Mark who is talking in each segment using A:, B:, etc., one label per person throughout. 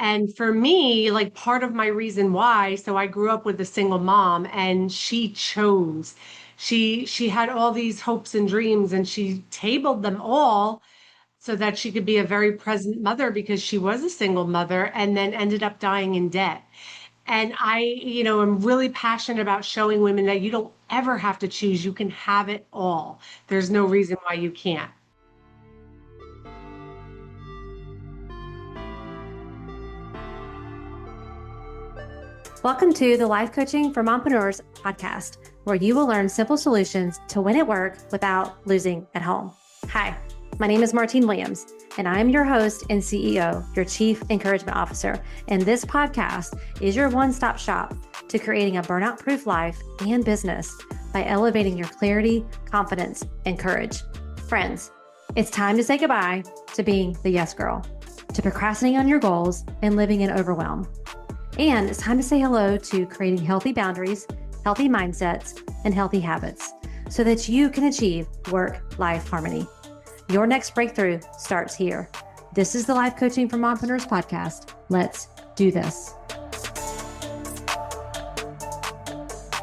A: And for me, like part of my reason why, so I grew up with a single mom and she chose. She had all these hopes and dreams and she tabled them all so that she could be a very present mother because she was a single mother and then ended up dying in debt. And am really passionate about showing women that you don't ever have to choose. You can have it all. There's no reason why you can't.
B: Welcome to the Life Coaching for Mompreneurs podcast, where you will learn simple solutions to win at work without losing at home. Hi, my name is Martine Williams, and I am your host and CEO, your Chief Encouragement Officer. And this podcast is your one-stop shop to creating a burnout-proof life and business by elevating your clarity, confidence, and courage. Friends, it's time to say goodbye to being the yes girl, to procrastinating on your goals and living in overwhelm. And it's time to say hello to creating healthy boundaries, healthy mindsets, and healthy habits so that you can achieve work-life harmony. Your next breakthrough starts here. This is the Life Coaching for Mompreneurs podcast. Let's do this.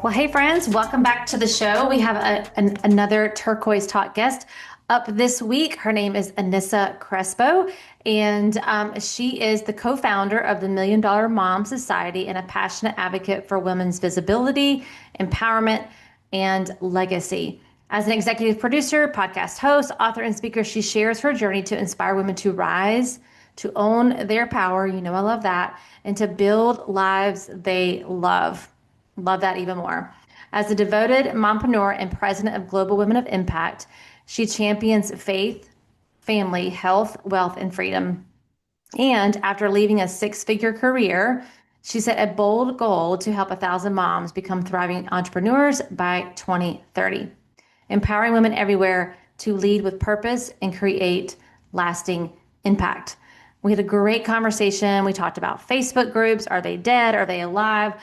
B: Well, hey friends, welcome back to the show. We have another Turquoise Talk guest up this week. Her name is Anisa Crespo, and she is the co-founder of the Million Dollar Mom Society and a passionate advocate for women's visibility, empowerment, and legacy. As an executive producer, podcast host, author, and speaker, she shares her journey to inspire women to rise, to own their power, you know I love that, and to build lives they love. Love that even more. As a devoted mompreneur and president of Global Women of Impact, she champions faith, family, health, wealth, and freedom. And after leaving a six-figure career, she set a bold goal to help 1,000 moms become thriving entrepreneurs by 2030, empowering women everywhere to lead with purpose and create lasting impact. We had a great conversation. We talked about Facebook groups. Are they dead? Are they alive?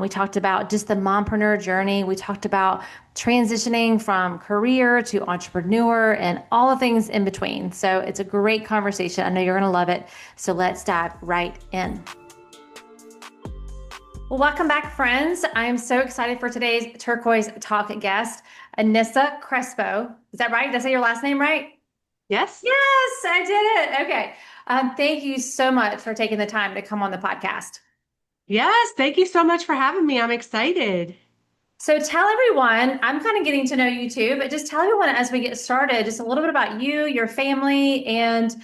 B: We talked about just the mompreneur journey. We talked about transitioning from career to entrepreneur and all the things in between. So it's a great conversation. I know you're going to love it. So let's dive right in. Well, welcome back, friends. I am so excited for today's Turquoise Talk guest, Anisa Crespo. Is that right? Did I say your last name right?
A: Yes.
B: Yes, I did it. Okay. Thank you so much for taking the time to come on the podcast.
A: Yes. Thank you so much for having me. I'm excited.
B: So tell everyone, I'm kind of getting to know you too, but just tell everyone as we get started, just a little bit about you, your family, and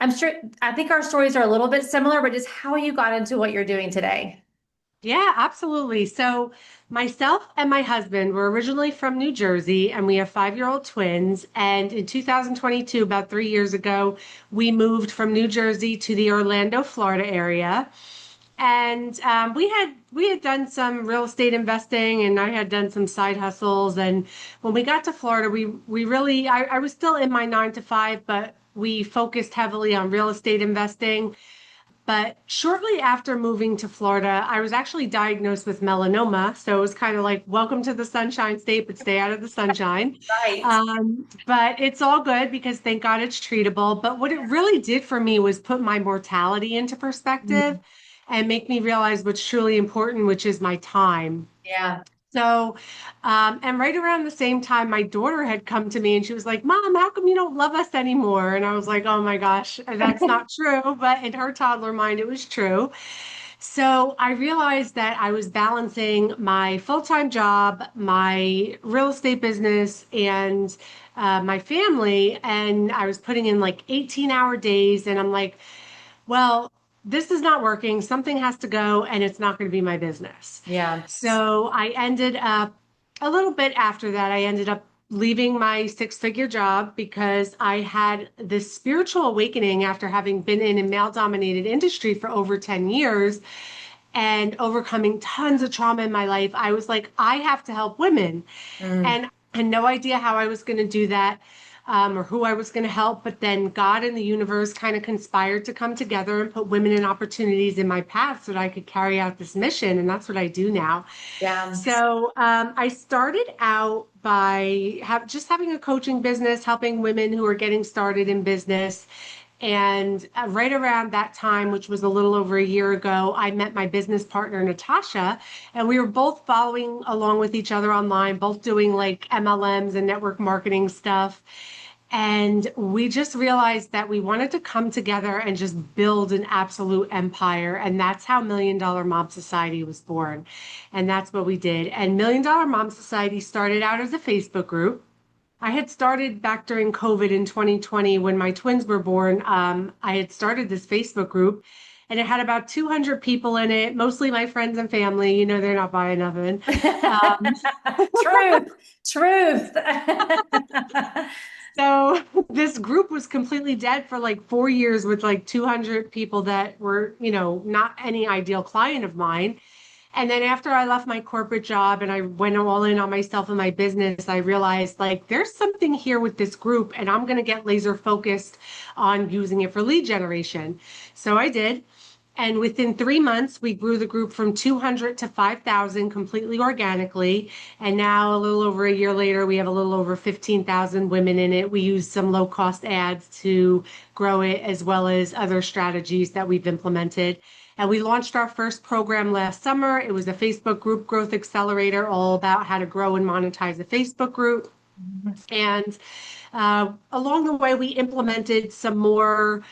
B: I think our stories are a little bit similar, but just how you got into what you're doing today.
A: Yeah, absolutely. So myself and my husband were originally from New Jersey, and we have 5-year-old twins. And in 2022, about 3 years ago, we moved from New Jersey to the Orlando, Florida area. And we had done some real estate investing, and I had done some side hustles. And when we got to Florida, we really I was still in my 9 to 5, but we focused heavily on real estate investing. But shortly after moving to Florida, I was actually diagnosed with melanoma. So it was kind of like, welcome to the Sunshine State, but stay out of the sunshine.
B: Right.
A: But it's all good because thank God it's treatable. But what it really did for me was put my mortality into perspective and make me realize what's truly important, which is my time.
B: Yeah.
A: So, and right around the same time, my daughter had come to me and she was like, Mom, how come you don't love us anymore? And I was like, oh my gosh, that's not true. But in her toddler mind, it was true. So I realized that I was balancing my full-time job, my real estate business, and my family. And I was putting in like 18-hour days. And I'm like, well, this is not working. Something has to go, and it's not going to be my business.
B: Yeah.
A: So I ended up, a little bit after that, I ended up leaving my six-figure job because I had this spiritual awakening after having been in a male-dominated industry for over 10 years and overcoming tons of trauma in my life. I was like, I have to help women. And I had no idea how I was going to do that. Or who I was going to help. But then God and the universe kind of conspired to come together and put women and opportunities in my path so that I could carry out this mission. And that's what I do now.
B: Yeah.
A: So I started out by just having a coaching business, helping women who are getting started in business. And right around that time, which was a little over a year ago, I met my business partner, Natasha, and we were both following along with each other online, both doing like MLMs and network marketing stuff. And we just realized that we wanted to come together and just build an absolute empire. And that's how Million Dollar Mom Society was born. And that's what we did. And Million Dollar Mom Society started out as a Facebook group. I had started back during COVID in 2020 when my twins were born. I had started this Facebook group and it had about 200 people in it, mostly my friends and family. You know, they're not buying nothing. Um,
B: Truth, truth.
A: so this group was completely dead for like 4 years with like 200 people that were, not any ideal client of mine. And then after I left my corporate job and I went all in on myself and my business, I realized like there's something here with this group and I'm going to get laser focused on using it for lead generation. So I did. And within 3 months, we grew the group from 200 to 5,000 completely organically. And now, a little over a year later, we have a little over 15,000 women in it. We use some low cost ads to grow it, as well as other strategies that we've implemented. And we launched our first program last summer. It was a Facebook group growth accelerator, all about how to grow and monetize a Facebook group. And along the way, we implemented some more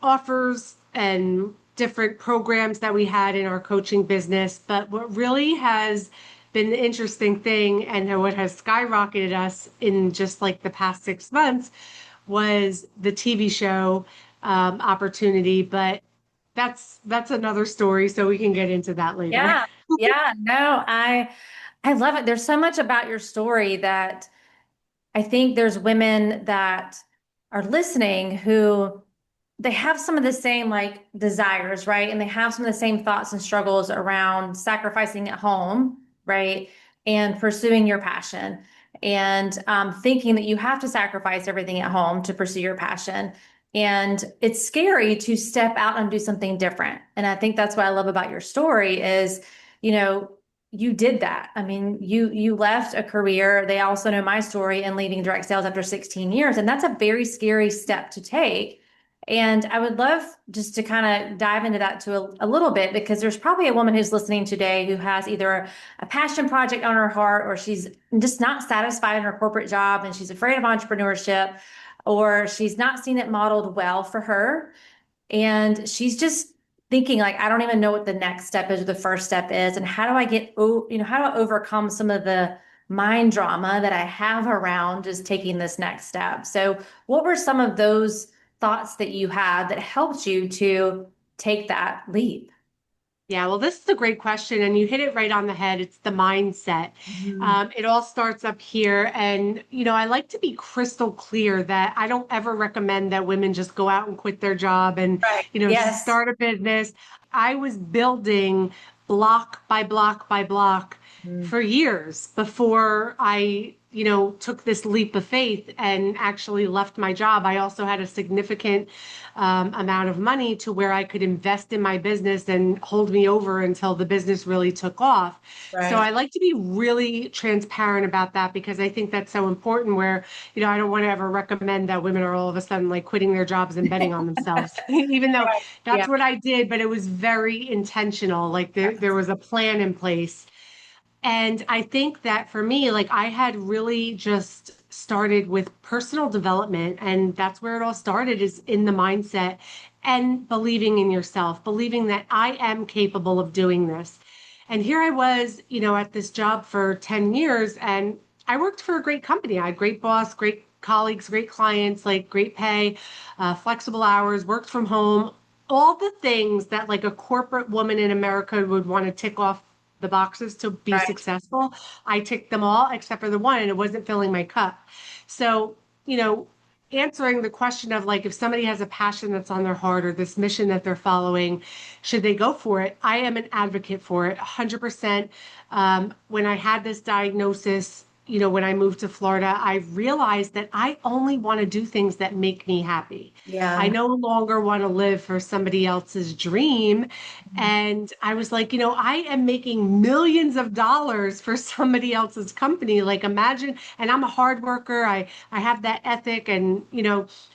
A: offers and different programs that we had in our coaching business. But what really has been the interesting thing and what has skyrocketed us in just like the past 6 months was the TV show opportunity. But that's another story, so we can get into that later.
B: Yeah. Yeah. No, I love it. There's so much about your story that I think there's women that are listening who they have some of the same like desires, right? And they have some of the same thoughts and struggles around sacrificing at home, right? And pursuing your passion and thinking that you have to sacrifice everything at home to pursue your passion. And it's scary to step out and do something different. And I think that's what I love about your story is, you know, you did that. I mean, you left a career. They also know my story and leaving direct sales after 16 years. And that's a very scary step to take. And I would love just to kind of dive into that to a little bit because there's probably a woman who's listening today who has either a passion project on her heart or she's just not satisfied in her corporate job and she's afraid of entrepreneurship or she's not seen it modeled well for her. And she's just thinking like, I don't even know what the next step is or the first step is. And how do I how do I overcome some of the mind drama that I have around just taking this next step? So what were some of those thoughts that you had that helped you to take that leap?
A: Yeah, well, this is a great question, and you hit it right on the head. It's the mindset.
B: Mhm.
A: It all starts up here. And, I like to be crystal clear that I don't ever recommend that women just go out and quit their job and,
B: Right. Yes.
A: start a business. I was building block by block by block
B: Mm.
A: for years before I, took this leap of faith and actually left my job. I also had a significant amount of money to where I could invest in my business and hold me over until the business really took off. So
B: Right.
A: I like to be really transparent about that because I think that's so important where, I don't want to ever recommend that women are all of a sudden like quitting their jobs and betting on themselves, even though
B: Right. Yeah.
A: that's what I did, but it was very intentional. Like there was a plan in place. And I think that for me, like I had really just started with personal development, and that's where it all started is in the mindset and believing in yourself, believing that I am capable of doing this. And here I was, at this job for 10 years, and I worked for a great company. I had great boss, great colleagues, great clients, like great pay, flexible hours, worked from home, all the things that like a corporate woman in America would want to tick off the boxes to be
B: Right.
A: successful. I ticked them all except for the one, and it wasn't filling my cup. So, answering the question of like if somebody has a passion that's on their heart or this mission that they're following, should they go for it? I am an advocate for it 100%. When I had this diagnosis, when I moved to Florida, I realized that I only want to do things that make me happy. I
B: Yeah.
A: no longer want to live for somebody else's dream. And I was like, I am making millions of dollars for somebody else's company. Like imagine, and I'm a hard worker. I have that ethic. And,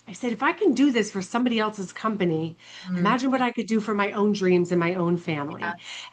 A: I said, if I can do this for somebody else's company,
B: Mm,
A: imagine what I could do for my own dreams and my own
B: yeah.
A: family.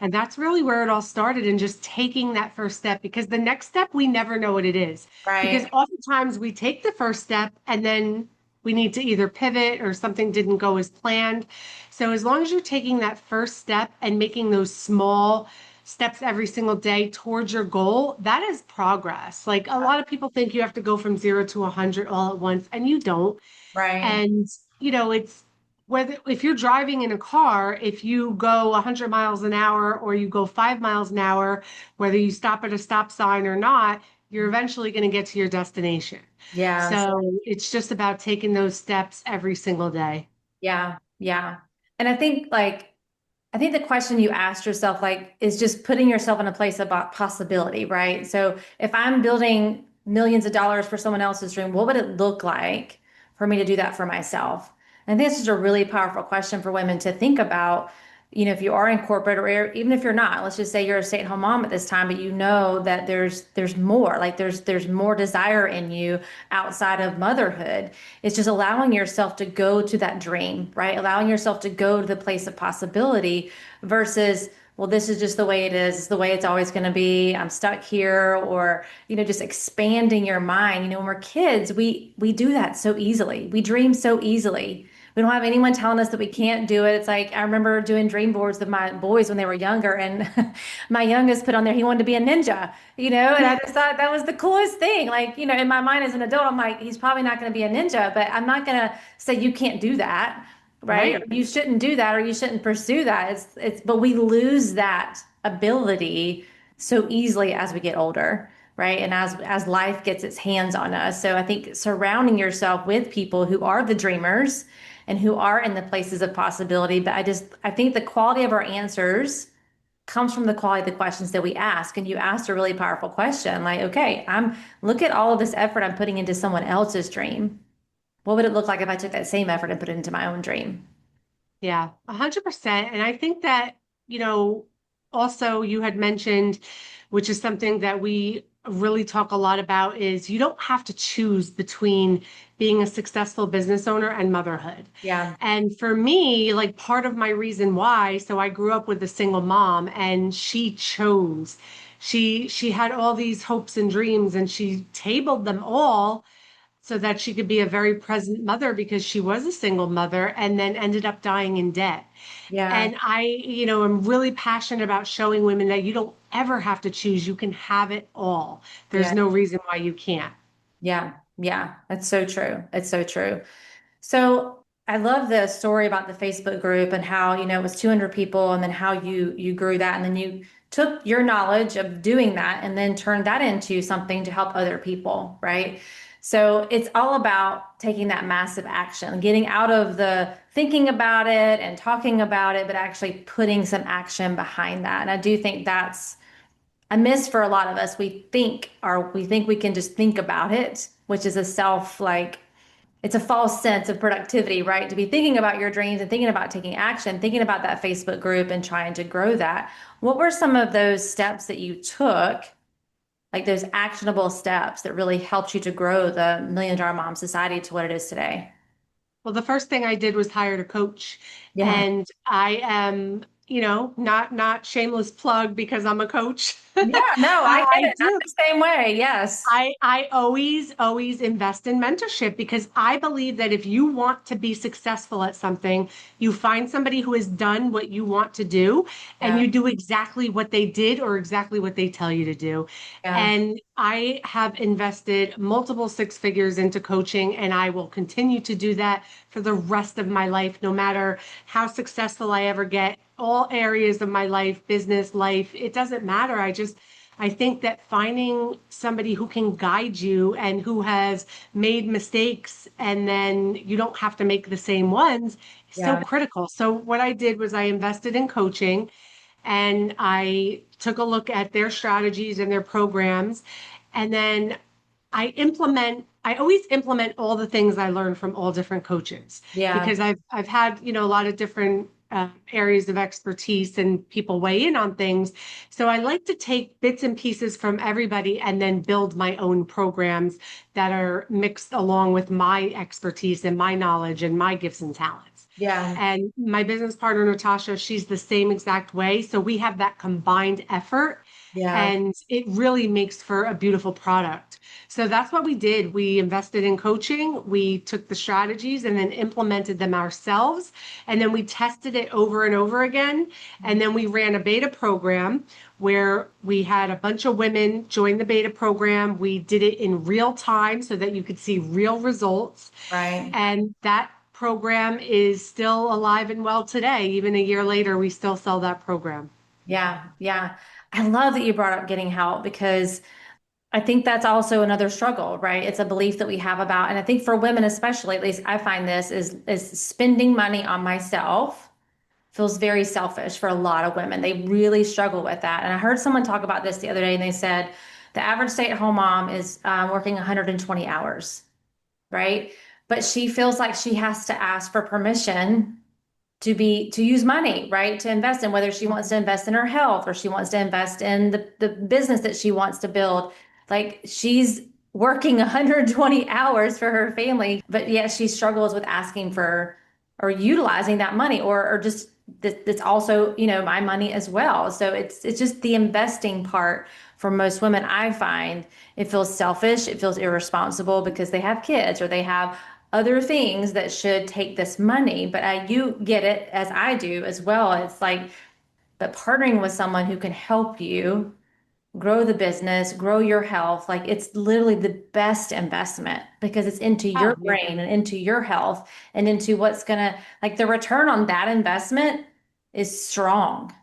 A: And that's really where it all started, and just taking that first step, because the next step, we never know what it is. Because
B: Right.
A: oftentimes we take the first step and then we need to either pivot or something didn't go as planned. So as long as you're taking that first step and making those small steps every single day towards your goal, that is progress. Like a lot of people think you have to go from 0 to 100 all at once, and you don't.
B: Right.
A: And, it's whether if you're driving in a car, if you go 100 miles an hour or you go 5 miles an hour, whether you stop at a stop sign or not, you're eventually going to get to your destination.
B: Yeah.
A: So it's just about taking those steps every single day.
B: Yeah. Yeah. And I think the question you asked yourself, like, is just putting yourself in a place about possibility, right? So if I'm building millions of dollars for someone else's dream, what would it look like for me to do that for myself? And this is a really powerful question for women to think about. If you are in corporate or even if you're not, let's just say you're a stay-at-home mom at this time, but you know that there's more, like there's more desire in you outside of motherhood. It's just allowing yourself to go to that dream, right? Allowing yourself to go to the place of possibility versus, well, this is just the way it is. It's the way it's always going to be. I'm stuck here, or, just expanding your mind. When we're kids, we do that so easily. We dream so easily. We don't have anyone telling us that we can't do it. It's like I remember doing dream boards with my boys when they were younger, and my youngest put on there he wanted to be a ninja, and I just thought that was the coolest thing. Like, in my mind as an adult, I'm like, he's probably not going to be a ninja, but I'm not going to say you can't do that, right? Or
A: Right.
B: you shouldn't do that, or you shouldn't pursue that. But we lose that ability so easily as we get older, right? And as life gets its hands on us. So I think surrounding yourself with people who are the dreamers and who are in the places of possibility. But I think the quality of our answers comes from the quality of the questions that we ask. And you asked a really powerful question, like, okay, look at all of this effort I'm putting into someone else's dream. What would it look like if I took that same effort and put it into my own dream?
A: Yeah, 100%. And I think that, also you had mentioned, which is something that we really talk a lot about, is you don't have to choose between being a successful business owner and motherhood.
B: Yeah.
A: And for me, like part of my reason why, so I grew up with a single mom, and she chose. She had all these hopes and dreams, and she tabled them all so that she could be a very present mother, because she was a single mother and then ended up dying in debt.
B: Yeah.
A: And I, am really passionate about showing women that you don't ever have to choose. You can have it all. There's
B: Yeah.
A: no reason why you can't.
B: Yeah. Yeah. That's so true. It's so true. So I love the story about the Facebook group and how, it was 200 people and then how you grew that and then you took your knowledge of doing that and then turned that into something to help other people, right? So it's all about taking that massive action, getting out of the thinking about it and talking about it, but actually putting some action behind that. And I do think that's a miss for a lot of us. We think we can just think about it, which is a it's a false sense of productivity, right? To be thinking about your dreams and thinking about taking action, thinking about that Facebook group and trying to grow that. What were some of those steps that you took, like those actionable steps that really helped you to grow the Million Dollar Mom Society to what it is today?
A: Well, the first thing I did was hired a coach,
B: Yeah.
A: and I am, not shameless plug because I'm a coach.
B: Yeah, no, I get
A: I
B: it. I'm
A: do.
B: the same way. Yes.
A: I always invest in mentorship, because I believe that if you want to be successful at something, you find somebody who has done what you want to do, and
B: Yeah.
A: you do exactly what they did or exactly what they tell you to do.
B: Yeah.
A: And I have invested multiple six figures into coaching, and I will continue to do that for the rest of my life, no matter how successful I ever get. All areas of my life, business, life, it doesn't matter. I think that finding somebody who can guide you and who has made mistakes, and then you don't have to make the same ones, is so
B: Yeah.
A: critical. So what I did was I invested in coaching, and I took a look at their strategies and their programs. And then I always implement all the things I learned from all different coaches
B: Yeah.
A: because I've had, a lot of different areas of expertise and people weigh in on things. So I like to take bits and pieces from everybody and then build my own programs that are mixed along with my expertise and my knowledge and my gifts and talents.
B: Yeah.
A: And my business partner, Natasha, she's the same exact way. So we have that combined effort
B: Yeah.
A: and it really makes for a beautiful product. So that's what we did. We invested in coaching, we took the strategies and then implemented them ourselves. And then we tested it over and over again. And then we ran a beta program where we had a bunch of women join the beta program. We did it in real time so that you could see real results.
B: Right.
A: And that program is still alive and well today. Even a year later, we still sell that program.
B: Yeah. Yeah. I love that you brought up getting help because I think that's also another struggle, right? It's a belief that we have about, and I think for women especially, at least I find this is spending money on myself feels very selfish for a lot of women. They really struggle with that. And I heard someone talk about this the other day, and they said the average stay-at-home mom is working 120 hours, right? But she feels like she has to ask for permission to use money, right? To invest in, whether she wants to invest in her health or she wants to invest in the business that she wants to build. Like she's working 120 hours for her family, but yet she struggles with asking for or utilizing that money or just that's also, my money as well. So it's just the investing part for most women. I find it feels selfish, it feels irresponsible because they have kids or they have other things that should take this money. But you get it as I do as well. It's like, but partnering with someone who can help you grow the business, grow your health, like it's literally the best investment because it's into your
A: Oh, yeah.
B: brain and into your health and into what's gonna, like the return on that investment is strong.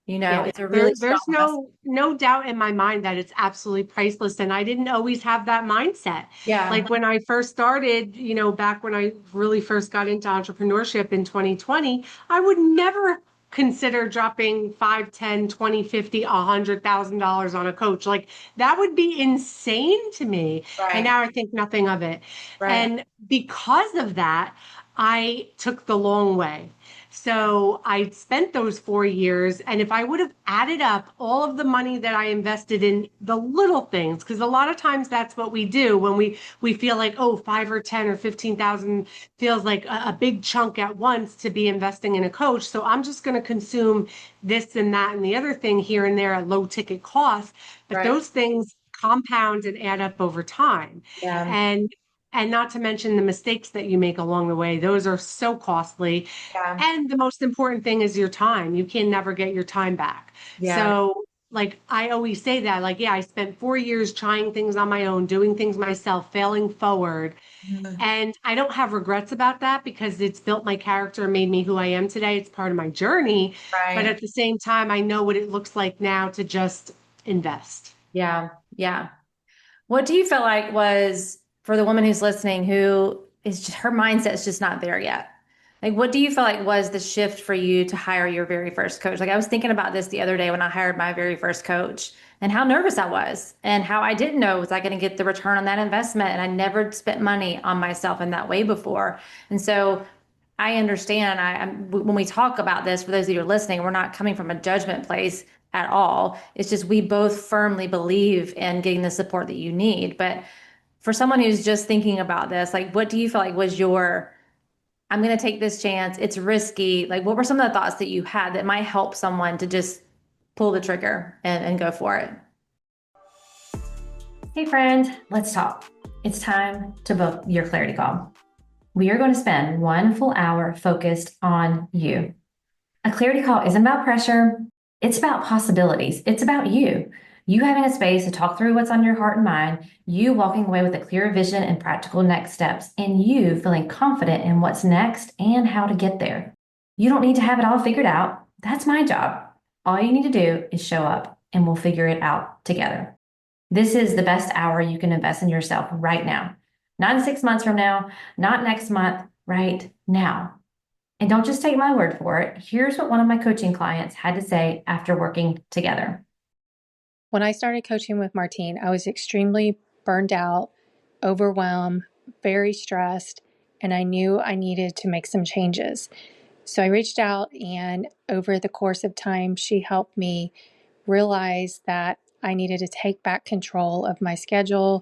A: Yeah,
B: It's a really strong
A: there's
B: investment.
A: no doubt in my mind that it's absolutely priceless. And I didn't always have that mindset.
B: Yeah,
A: Like when I first started, back when I really first got into entrepreneurship in 2020, I would never consider dropping 5, 10, 20, 50, $100,000 on a coach. Like that would be insane to me. And
B: right,
A: now I think nothing of it.
B: right,
A: And because of that, I took the long way. So I spent those 4 years, and if I would have added up all of the money that I invested in the little things, because a lot of times that's what we do when we feel like, oh, 5 or 10 or 15,000 feels like a big chunk at once to be investing in a coach. So I'm just going to consume this and that and the other thing here and there at low ticket cost. But
B: right.
A: those things compound and add up over time.
B: Yeah,
A: And and not to mention the mistakes that you make along the way. Those are so costly.
B: yeah,
A: And the most important thing is your time. You can never get your time back.
B: yeah.
A: So, like, I always say that, like, yeah, I spent 4 years trying things on my own, doing things myself, failing forward.
B: Mhm.
A: And I don't have regrets about that because it's built my character and made me who I am today. It's part of my journey. But
B: Right.
A: at the same time, I know what it looks like now to just invest.
B: Yeah, yeah. What do you feel like was for the woman who's listening who is just her mindset is just not there yet? Like, what do you feel like was the shift for you to hire your very first coach? Like, I was thinking about this the other day when I hired my very first coach and how nervous I was and how I didn't know was I going to get the return on that investment. And I never spent money on myself in that way before. And so I understand. When we talk about this, for those of you who are listening, we're not coming from a judgment place at all. It's just we both firmly believe in getting the support that you need. But for someone who's just thinking about this, like, what do you feel like was your, I'm going to take this chance. It's risky. Like, what were some of the thoughts that you had that might help someone to just pull the trigger and go for it? Hey, friend, let's talk. It's time to book your clarity call. We are going to spend 1 full hour focused on you. A clarity call isn't about pressure. It's about possibilities. It's about you. You having a space to talk through what's on your heart and mind, you walking away with a clear vision and practical next steps, and you feeling confident in what's next and how to get there. You don't need to have it all figured out. That's my job. All you need to do is show up and we'll figure it out together. This is the best hour you can invest in yourself right now. Not in 6 months from now, not next month, right now. And don't just take my word for it. Here's what one of my coaching clients had to say after working together.
C: When I started coaching with Martine, I was extremely burned out, overwhelmed, very stressed, and I knew I needed to make some changes. So I reached out, and over the course of time, she helped me realize that I needed to take back control of my schedule,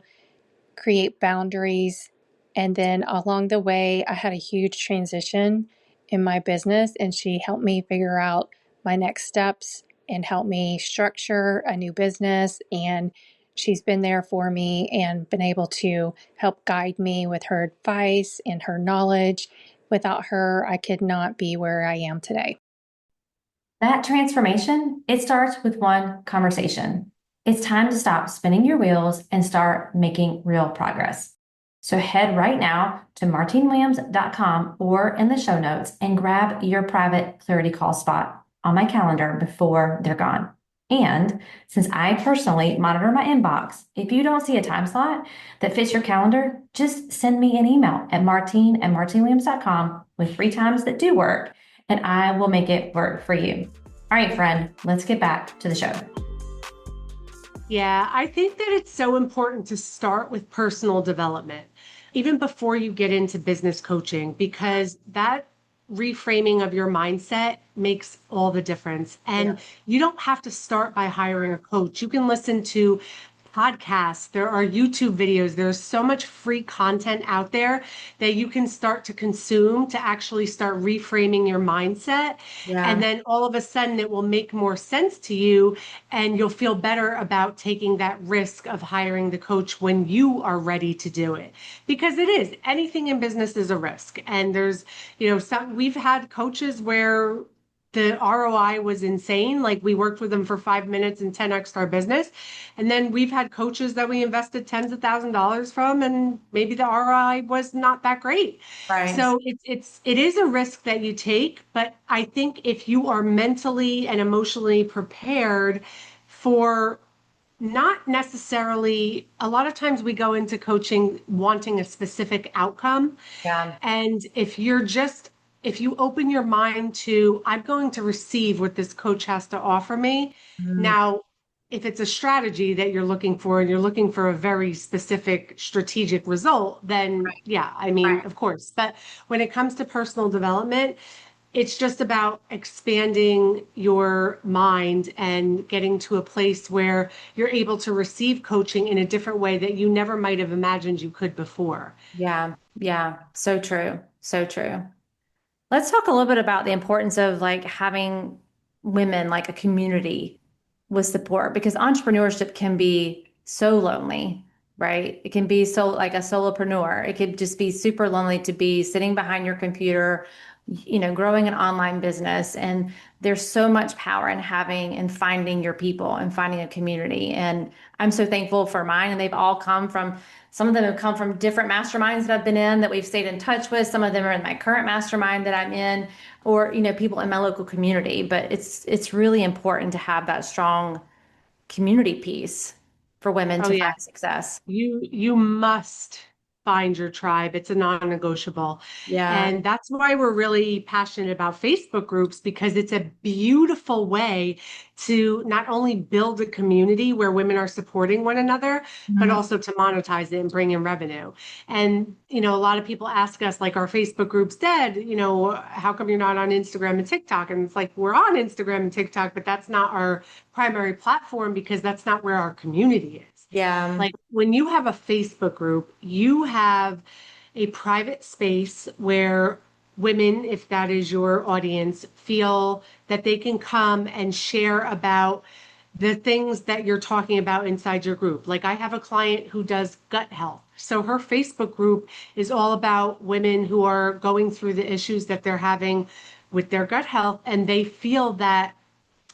C: create boundaries. And then along the way, I had a huge transition in my business, and she helped me figure out my next steps and help me structure a new business. And she's been there for me and been able to help guide me with her advice and her knowledge. Without her, I could not be where I am today.
B: That transformation, it starts with one conversation. It's time to stop spinning your wheels and start making real progress. So head right now to martinewilliams.com or in the show notes and grab your private clarity call spot on my calendar before they're gone. And since I personally monitor my inbox, if you don't see a time slot that fits your calendar, just send me an email at martinewilliams.com with 3 times that do work, and I will make it work for you. All right, friend, let's get back to the show.
A: Yeah, I think that it's so important to start with personal development, even before you get into business coaching, because that reframing of your mindset makes all the difference. And you don't have to start by hiring a coach. You can listen to podcasts, there are YouTube videos, there's so much free content out there that you can start to consume to actually start reframing your mindset. And then all of a sudden it will make more sense to you and you'll feel better about taking that risk of hiring the coach when you are ready to do it. Because it is, anything in business is a risk. And there's, we've had coaches where the ROI was insane. Like we worked with them for 5 minutes and 10x our business. And then we've had coaches that we invested tens of $1,000s from, and maybe the ROI was not that great.
B: Right.
A: So it is a risk that you take, but I think if you are mentally and emotionally prepared for not necessarily, a lot of times we go into coaching wanting a specific outcome.
B: Yeah.
A: And if you open your mind to, I'm going to receive what this coach has to offer me. Now, if it's a strategy that you're looking for and you're looking for a very specific strategic result, then yeah, I mean, of course. But when it comes to personal development, it's just about expanding your mind and getting to a place where you're able to receive coaching in a different way that you never might have imagined you could before.
B: Yeah. Yeah. So true. So true. Let's talk a little bit about the importance of like having women like a community with support, because entrepreneurship can be so lonely, right? It can be so like a solopreneur. It could just be super lonely to be sitting behind your computer, growing an online business. And there's so much power in having and finding your people and finding a community. And I'm so thankful for mine. And they've all come from, some of them have come from different masterminds that I've been in that we've stayed in touch with. Some of them are in my current mastermind that I'm in, or, people in my local community. But it's really important to have that strong community piece for women
A: Oh
B: to
A: yeah.
B: find success.
A: You must find your tribe. It's a non-negotiable.
B: Yeah.
A: And that's why we're really passionate about Facebook groups, because it's a beautiful way to not only build a community where women are supporting one another, but also to monetize it and bring in revenue. And, a lot of people ask us, like, our Facebook group's dead, how come you're not on Instagram and TikTok? And it's like, we're on Instagram and TikTok, but that's not our primary platform because that's not where our community is.
B: Yeah.
A: Like when you have a Facebook group, you have a private space where women, if that is your audience, feel that they can come and share about the things that you're talking about inside your group. Like I have a client who does gut health. So her Facebook group is all about women who are going through the issues that they're having with their gut health, and they feel that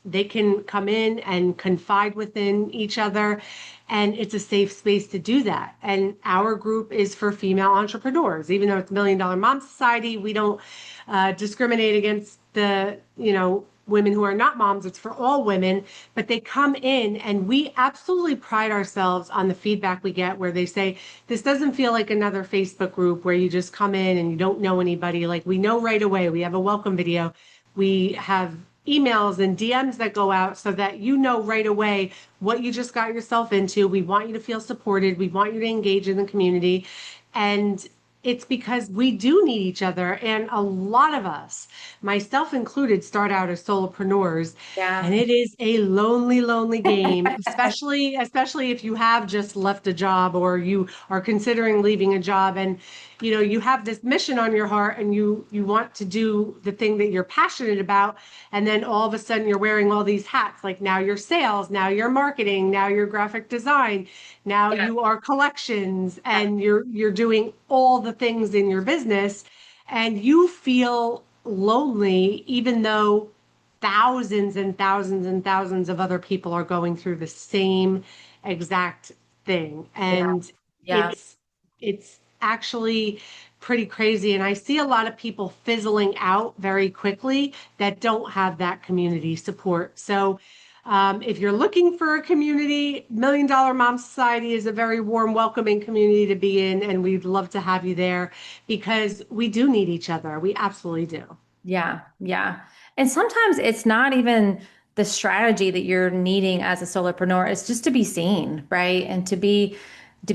A: they can come in and confide within each other, and it's a safe space to do that. And our group is for female entrepreneurs. Even though it's Million Dollar Mom Society, we don't discriminate against the women who are not moms. It's for all women, but they come in and we absolutely pride ourselves on the feedback we get, where they say, this doesn't feel like another Facebook group where you just come in and you don't know anybody. Like, we know right away. We have a welcome video. We have emails and DMs that go out so that you know right away what you just got yourself into. We want you to feel supported. We want you to engage in the community. And it's because we do need each other. And a lot of us, myself included, start out as solopreneurs.
B: Yeah.
A: And it is a lonely, lonely game, especially if you have just left a job or you are considering leaving a job and you have this mission on your heart and you want to do the thing that you're passionate about, and then all of a sudden you're wearing all these hats, like now you're sales, now you're marketing, now you're graphic design, now
B: Yeah.
A: you are collections, and you're doing all the things in your business, and you feel lonely even though thousands and thousands and thousands of other people are going through the same exact thing.
B: Yeah.
A: And
B: Yeah.
A: it's actually pretty crazy. And I see a lot of people fizzling out very quickly that don't have that community support. So if you're looking for a community, Million Dollar Mom Society is a very warm, welcoming community to be in, and we'd love to have you there because we do need each other. We absolutely do.
B: Yeah, yeah. And sometimes it's not even the strategy that you're needing as a solopreneur. It's just to be seen, right? And to be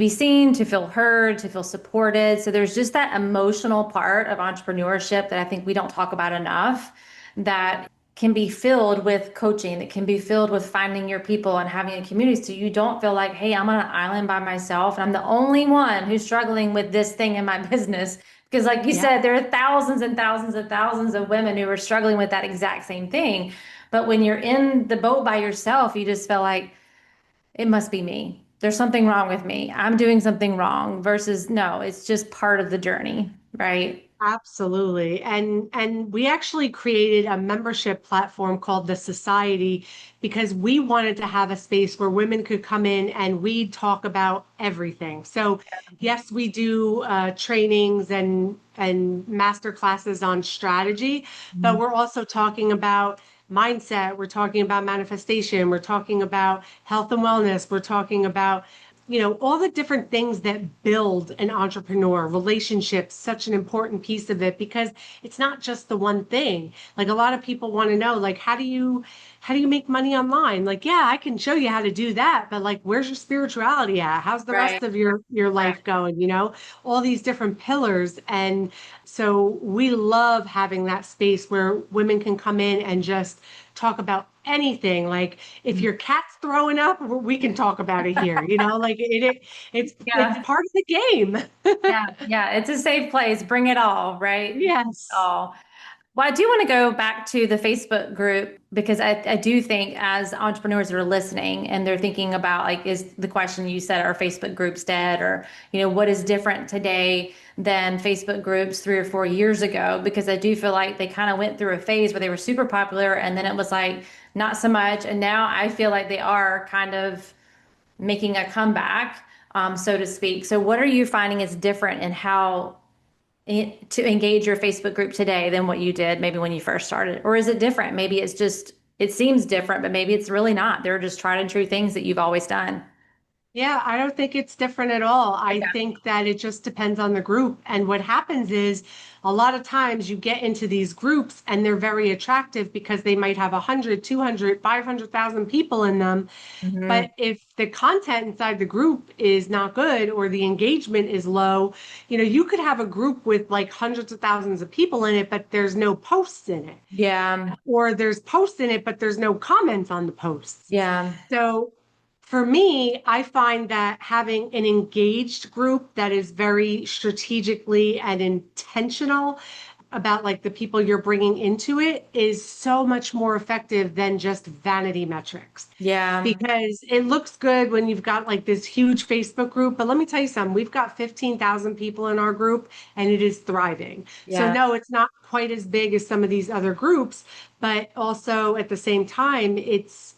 B: seen, to feel heard, to feel supported. So there's just that emotional part of entrepreneurship that I think we don't talk about enough that can be filled with coaching, that can be filled with finding your people and having a community so you don't feel like, hey, I'm on an island by myself and I'm the only one who's struggling with this thing in my business. Because, like you
A: Yeah.
B: said, there are thousands and thousands and thousands of women who are struggling with that exact same thing. But when you're in the boat by yourself, you just feel like it must be me. There's something wrong with me. I'm doing something wrong versus no, it's just part of the journey, right?
A: Absolutely. And we actually created a membership platform called the Society because we wanted to have a space where women could come in and we talk about everything. So yes, we do trainings and master classes on strategy, but
B: Mhm.
A: we're also talking about mindset, we're talking about manifestation, we're talking about health and wellness, we're talking about all the different things that build an entrepreneur, relationships, such an important piece of it because it's not just the one thing. Like a lot of people want to know, like, how do you make money online? Like, yeah, I can show you how to do that, but like, where's your spirituality at? How's the
B: Right.
A: rest of your
B: Right.
A: life going? All these different pillars. And so we love having that space where women can come in and just talk about anything. Like if your cat's throwing up, we can talk about it here. Like it's
B: Yeah.
A: part of the game.
B: Yeah. Yeah. It's a safe place. Bring it all, right? Bring it
A: Yes.
B: all. Well, I do want to go back to the Facebook group because I do think as entrepreneurs that are listening and they're thinking about like, is the question you said, are Facebook groups dead? Or, what is different today than Facebook groups 3 or 4 years ago? Because I do feel like they kind of went through a phase where they were super popular and then it was like not so much. And now I feel like they are kind of making a comeback, so to speak. So what are you finding is different in how to engage your Facebook group today than what you did maybe when you first started? Or is it different? Maybe it's just, it seems different, but maybe it's really not. They're just tried and true things that you've always done.
A: Yeah, I don't think it's different at all. I think that it just depends on the group. And what happens is a lot of times you get into these groups and they're very attractive because they might have 100, 200, 500,000 people in them.
B: Hmm.
A: But if the content inside the group is not good or the engagement is low, you could have a group with like hundreds of thousands of people in it, but there's no posts in it.
B: Yeah.
A: Or there's posts in it, but there's no comments on the posts.
B: Yeah.
A: So for me, I find that having an engaged group that is very strategically and intentional about like the people you're bringing into it is so much more effective than just vanity metrics
B: Yeah.
A: because it looks good when you've got like this huge Facebook group. But let me tell you something, we've got 15,000 people in our group and it is thriving. So,
B: Yeah.
A: no, it's not quite as big as some of these other groups, but also at the same time, it's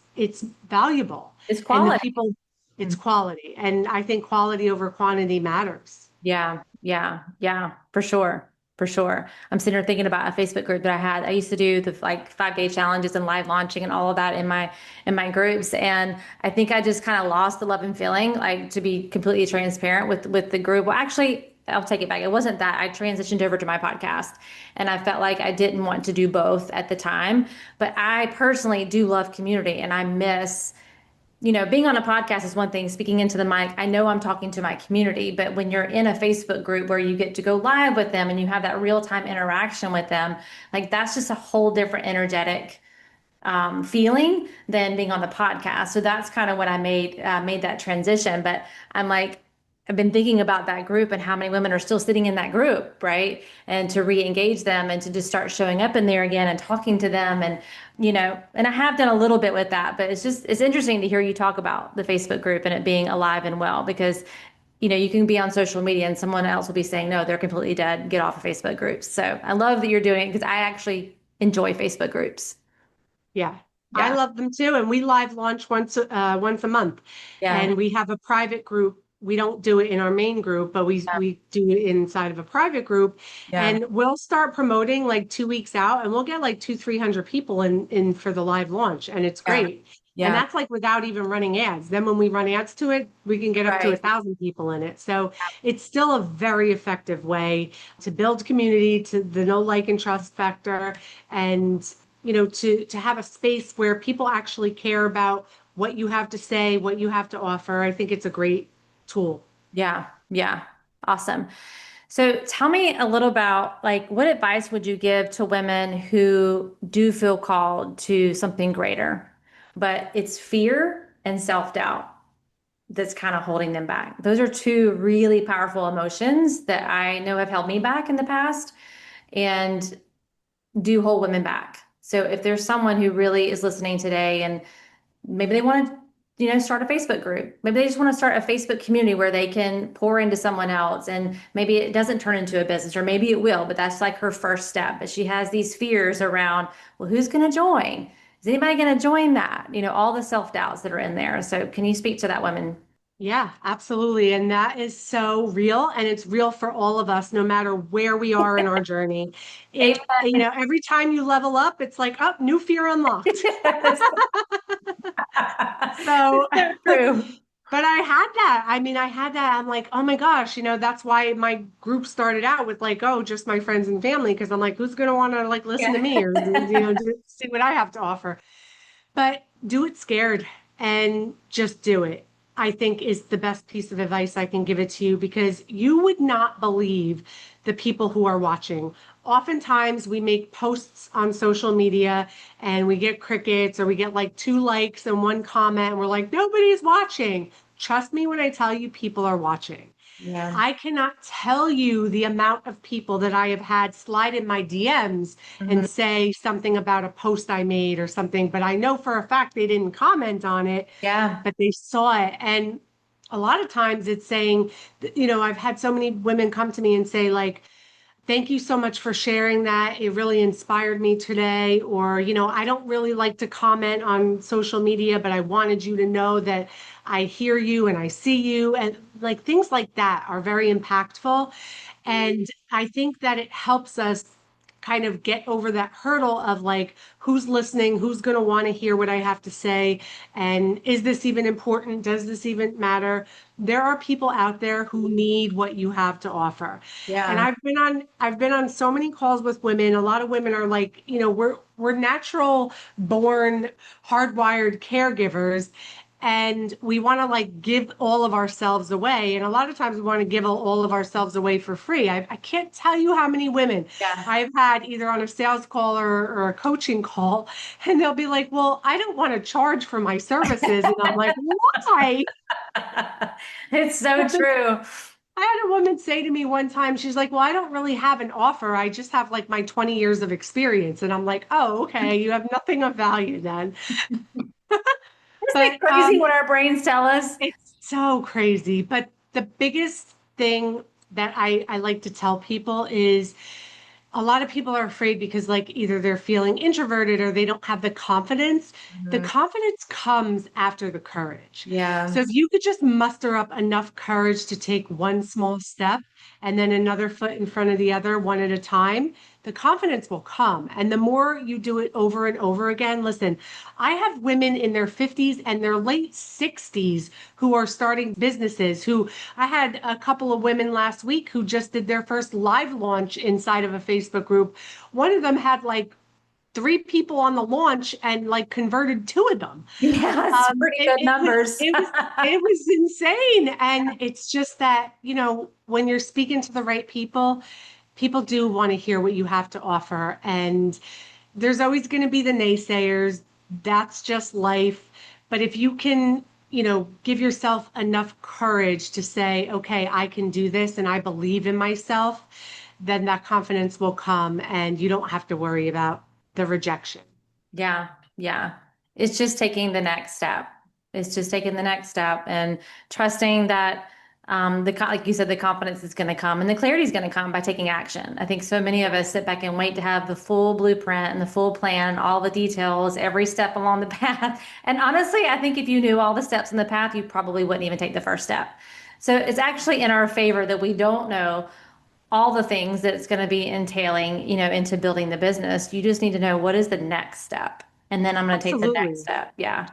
A: valuable.
B: It's
A: And the
B: quality.
A: people, it's quality. And I think quality over quantity matters.
B: Yeah, yeah, yeah, for sure. For sure. I'm sitting here thinking about a Facebook group that I had. I used to do the like 5 day challenges and live launching and all of that in my groups. And I think I just kind of lost the love and feeling, like to be completely transparent with the group. Well, actually, I'll take it back. It wasn't that. I transitioned over to my podcast and I felt like I didn't want to do both at the time. But I personally do love community and I miss, being on a podcast is one thing, speaking into the mic. I know I'm talking to my community, but when you're in a Facebook group where you get to go live with them and you have that real time interaction with them, like that's just a whole different energetic feeling than being on the podcast. So that's kind of when I made that transition. But I'm like, I've been thinking about that group and how many women are still sitting in that group, right? And to re-engage them and to just start showing up in there again and talking to them and I have done a little bit with that, but it's interesting to hear you talk about the Facebook group and it being alive and well because you can be on social media and someone else will be saying, no, they're completely dead. Get off of Facebook groups. So I love that you're doing it because I actually enjoy Facebook groups.
A: Yeah. I
B: Yeah.
A: love them too. And we live launch once a month.
B: Yeah.
A: And we have a private group. We don't do it in our main group, but we do it inside of a private group.
B: Yeah.
A: And we'll start promoting like 2 weeks out and we'll get like 300 people in for the live launch. And it's
B: Yeah.
A: great. And
B: Yeah.
A: that's like without even running ads. Then when we run ads to it, we can get up to
B: Right.
A: 1,000 people in it. So it's still a very effective way to build community, to the know, like, and trust factor. And to have a space where people actually care about what you have to say, what you have to offer. I think it's a great tool.
B: Yeah. Yeah. Awesome. So tell me a little about like what advice would you give to women who do feel called to something greater, but it's fear and self-doubt that's kind of holding them back. Those are two really powerful emotions that I know have held me back in the past and do hold women back. So if there's someone who really is listening today and maybe they want to, start a Facebook group. Maybe they just want to start a Facebook community where they can pour into someone else and maybe it doesn't turn into a business or maybe it will, but that's like her first step. But she has these fears around, well, who's going to join? Is anybody going to join that? All the self-doubts that are in there. So can you speak to that woman?
A: Yeah, absolutely. And that is so real. And it's real for all of us, no matter where we are in our journey.
B: Amen.
A: Every time you level up, it's like, oh, new fear unlocked.
B: Yes.
A: So,
B: It's so true.
A: but I had that. I mean, I had that. I'm like, oh my gosh, that's why my group started out with like, oh, just my friends and family. Cause I'm like, who's going to want to like listen to
B: Yeah.
A: me or, see what I have to offer? But do it scared and just do it. I think is the best piece of advice I can give it to you because you would not believe the people who are watching. Oftentimes we make posts on social media and we get crickets or we get like 2 likes and 1 comment and we're like, nobody's watching. Trust me when I tell you people are watching.
B: Yeah.
A: I cannot tell you the amount of people that I have had slide in my DMs
B: Mhm.
A: and say something about a post I made or something, but I know for a fact they didn't comment on it,
B: Yeah.
A: but they saw it. And a lot of times it's saying, I've had so many women come to me and say, like, thank you so much for sharing that. It really inspired me today. Or, I don't really like to comment on social media, but I wanted you to know that I hear you and I see you. And like things like that are very impactful. And I think that it helps us kind of get over that hurdle of like, who's listening, who's going to want to hear what I have to say, and is this even important? Does this even matter? There are people out there who need what you have to offer. And
B: Yeah.
A: I've been on so many calls with women. A lot of women are like, we're natural born hardwired caregivers and we want to like give all of ourselves away. And a lot of times we want to give all of ourselves away for free. I can't tell you how many women
B: Yeah.
A: I've had either on a sales call or a coaching call, and they'll be like, well, I don't want to charge for my services. And I'm like, why?
B: It's so true.
A: I had a woman say to me one time, she's like, well, I don't really have an offer. I just have like my 20 years of experience. And I'm like, oh, okay. You have nothing of value then.
B: Isn't it
A: But
B: crazy what our brains tell us?
A: it's so crazy. But the biggest thing that I like to tell people is a lot of people are afraid because like either they're feeling introverted or they don't have the confidence. The
B: Mhm.
A: confidence comes after the courage. So
B: Yeah.
A: if you could just muster up enough courage to take one small step and then another foot in front of the other, one at a time, the confidence will come. And the more you do it over and over again, listen, I have women in their 50s and their late 60s who are starting businesses. Who I had a couple of women last week who just did their first live launch inside of a Facebook group. One of them had like three people on the launch and like converted two of them.
B: Yeah, it's pretty
A: It,
B: good
A: it was
B: numbers.
A: it was it was insane. And it's just that, when you're speaking to the right people, people do want to hear what you have to offer. And there's always going to be the naysayers. That's just life. But if you can, give yourself enough courage to say, okay, I can do this and I believe in myself, then that confidence will come and you don't have to worry about the rejection.
B: Yeah, yeah. It's just taking the next step. It's just taking the next step and trusting that like you said, the confidence is going to come and the clarity is going to come by taking action. I think so many of us sit back and wait to have the full blueprint and the full plan, all the details, every step along the path. And honestly, I think if you knew all the steps in the path, you probably wouldn't even take the first step. So it's actually in our favor that we don't know all the things that it's going to be entailing, into building the business. You just need to know what is the next step. And then I'm going to take the next
A: Absolutely.
B: step. Yeah.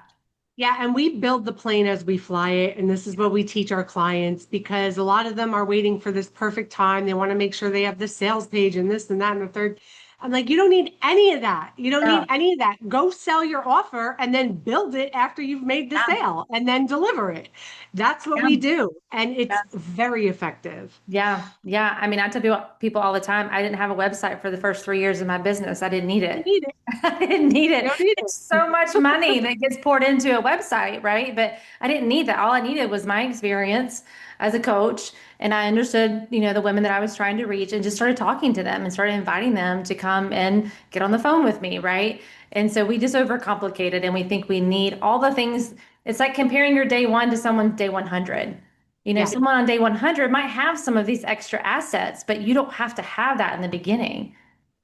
A: Yeah, and we build the plane as we fly it. And this is what we teach our clients because a lot of them are waiting for this perfect time. They want to make sure they have the sales page and this and that and the third. I'm like, you don't need any of that. You don't
B: No.
A: need any of that. Go sell your offer and then build it after you've made the
B: Yeah.
A: sale and then deliver it. That's what
B: Yeah.
A: we do. And
B: Yeah.
A: it's very effective.
B: Yeah. Yeah. I mean, I tell people all the time, I didn't have a website for the first 3 years of my business. I didn't need
A: You
B: it.
A: need it.
B: I didn't need
A: You
B: it.
A: don't need
B: It's
A: it.
B: so much money that gets poured into a website, right? But I didn't need that. All I needed was my experience as a coach. And I understood, the women that I was trying to reach and just started talking to them and started inviting them to come and get on the phone with me, right? And so we just overcomplicate it and we think we need all the things. It's like comparing your day one to someone's day 100.
A: Yeah,
B: Someone on day 100 might have some of these extra assets, but you don't have to have that in the beginning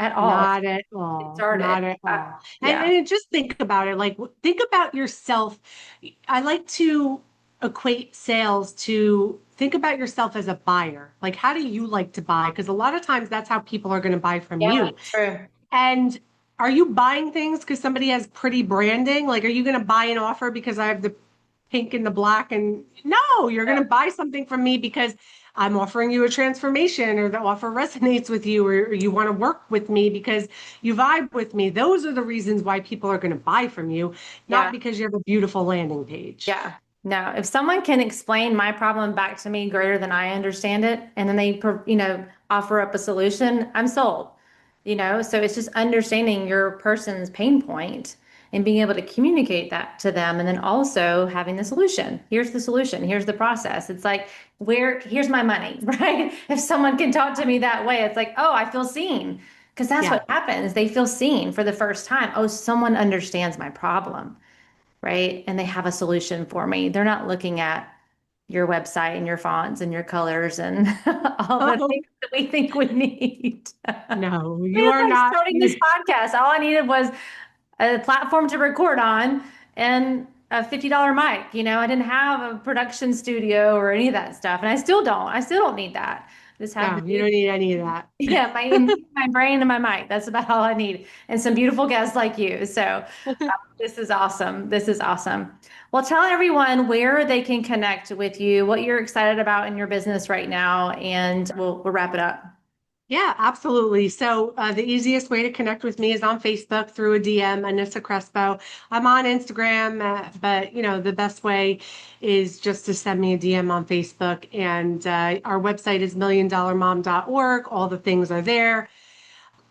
B: at all.
A: not at
B: Get
A: all.
B: started.
A: Not at all. And,
B: Yeah.
A: and just think about it. Like, think about yourself. I like to equate sales to think about yourself as a buyer. Like, how do you like to buy? Because a lot of times that's how people are going to buy from
B: Yeah,
A: you.
B: true.
A: And are you buying things because somebody has pretty branding? Like, are you going to buy an offer because I have the pink and the black? And no, you're going to buy something from me because I'm offering you a transformation or the offer resonates with you or you want to work with me because you vibe with me. Those are the reasons why people are going to buy from you, not
B: Yeah.
A: because you have a beautiful landing page.
B: Yeah. No, if someone can explain my problem back to me greater than I understand it, and then they, offer up a solution, I'm sold. So it's just understanding your person's pain point and being able to communicate that to them, and then also having the solution. Here's the solution. Here's the process. It's like, here's my money, right? If someone can talk to me that way, it's like, oh, I feel seen. Because that's
A: Yeah.
B: what happens. They feel seen for the first time. Oh, someone understands my problem, right? And they have a solution for me. They're not looking at your website and your fonts and your colors and all the
A: Oh,
B: things that we think we need.
A: no,
B: I mean,
A: you
B: it's
A: are
B: like
A: not.
B: starting this podcast. All I needed was a platform to record on and a $50 mic. I didn't have a production studio or any of that stuff. And I still don't. I still don't need that. I just have
A: No, you
B: the
A: don't need any of that.
B: yeah, my brain and my mic. That's about all I need. And some beautiful guests like you. So this is awesome. This is awesome. Well, tell everyone where they can connect with you, what you're excited about in your business right now, and we'll wrap it up.
A: Yeah, absolutely. So the easiest way to connect with me is on Facebook through a DM, Anisa Crespo. I'm on Instagram, but the best way is just to send me a DM on Facebook. And our website is milliondollarmom.org. All the things are there.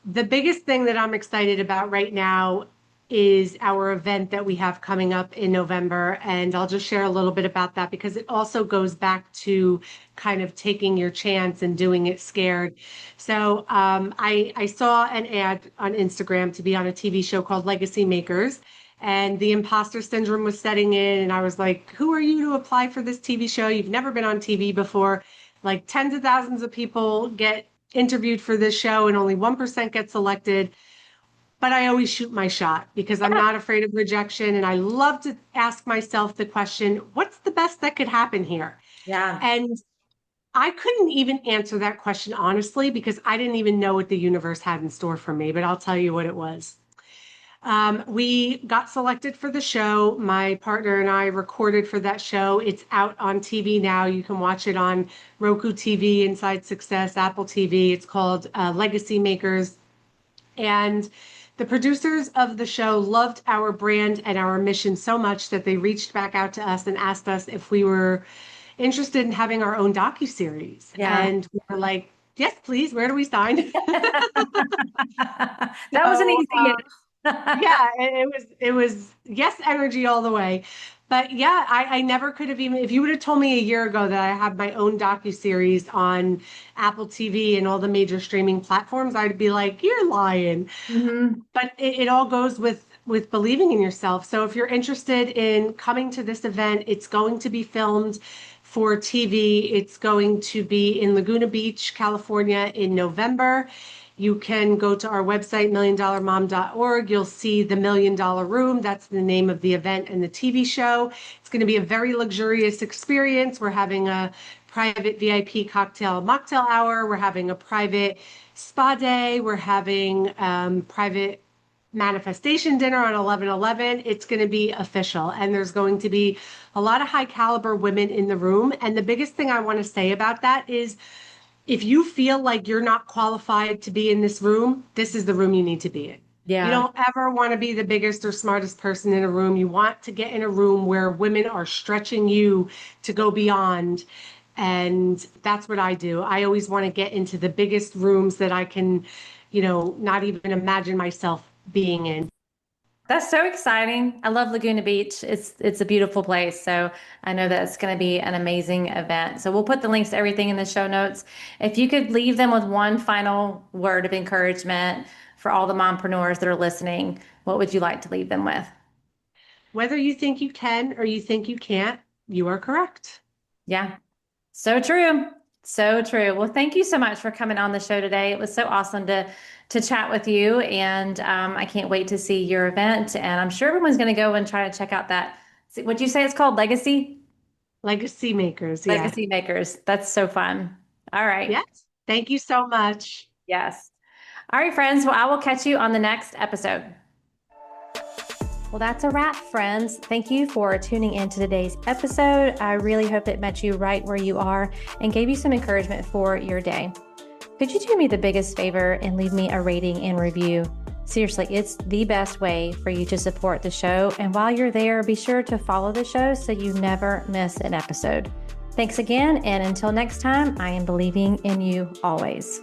A: The biggest thing that I'm excited about right now is our event that we have coming up in November. And I'll just share a little bit about that because it also goes back to kind of taking your chance and doing it scared. So I saw an ad on Instagram to be on a TV show called Legacy Makers. And the imposter syndrome was setting in. And I was like, who are you to apply for this TV show? You've never been on TV before. Like tens of thousands of people get interviewed for this show and only 1% get selected. But I always shoot my shot because I'm not afraid of rejection. And I love to ask myself the question, what's the best that could happen here?
B: Yeah.
A: And I couldn't even answer that question honestly because I didn't even know what the universe had in store for me, but I'll tell you what it was. We got selected for the show. My partner and I recorded for that show. It's out on TV now. You can watch it on Roku TV, Inside Success, Apple TV. It's called Legacy Makers. And the producers of the show loved our brand and our mission so much that they reached back out to us and asked us if we were interested in having our own docuseries.
B: Yeah.
A: And we were like, yes, please. Where do we sign?
B: That was an
A: So,
B: easy hit.
A: yeah, it was yes energy all the way. But yeah, I never could have even if you would have told me a year ago that I have my own docuseries on Apple TV and all the major streaming platforms, I'd be like, you're lying.
B: Mhm.
A: But it all goes with believing in yourself. So if you're interested in coming to this event, it's going to be filmed for TV. It's going to be in Laguna Beach, California in November. You can go to our website, milliondollarmom.org. You'll see the $1 Million Room. That's the name of the event and the TV show. It's going to be a very luxurious experience. We're having a private VIP cocktail mocktail hour. We're having a private spa day. We're having private manifestation dinner on 11/11. It's going to be official, and there's going to be a lot of high caliber women in the room. And the biggest thing I want to say about that is if you feel like you're not qualified to be in this room, this is the room you need to be in. You
B: Yeah.
A: don't ever want to be the biggest or smartest person in a room. You want to get in a room where women are stretching you to go beyond. And that's what I do. I always want to get into the biggest rooms that I can, not even imagine myself being in.
B: That's so exciting. I love Laguna Beach. It's a beautiful place. So I know that it's going to be an amazing event. So we'll put the links to everything in the show notes. If you could leave them with one final word of encouragement for all the mompreneurs that are listening, what would you like to leave them with?
A: Whether you think you can or you think you can't, you are correct.
B: Yeah. So true. So true. Well, thank you so much for coming on the show today. It was so awesome to chat with you, and I can't wait to see your event. And I'm sure everyone's going to go and try to check out that. Would you say it's called Legacy?
A: Legacy makers. Yeah.
B: Legacy Makers. That's so fun. All right.
A: Yes. Thank you so much.
B: Yes. All right, friends. Well, I will catch you on the next episode. Well, that's a wrap, friends. Thank you for tuning in to today's episode. I really hope it met you right where you are and gave you some encouragement for your day. Could you do me the biggest favor and leave me a rating and review? Seriously, it's the best way for you to support the show. And while you're there, be sure to follow the show so you never miss an episode. Thanks again. And until next time, I am believing in you always.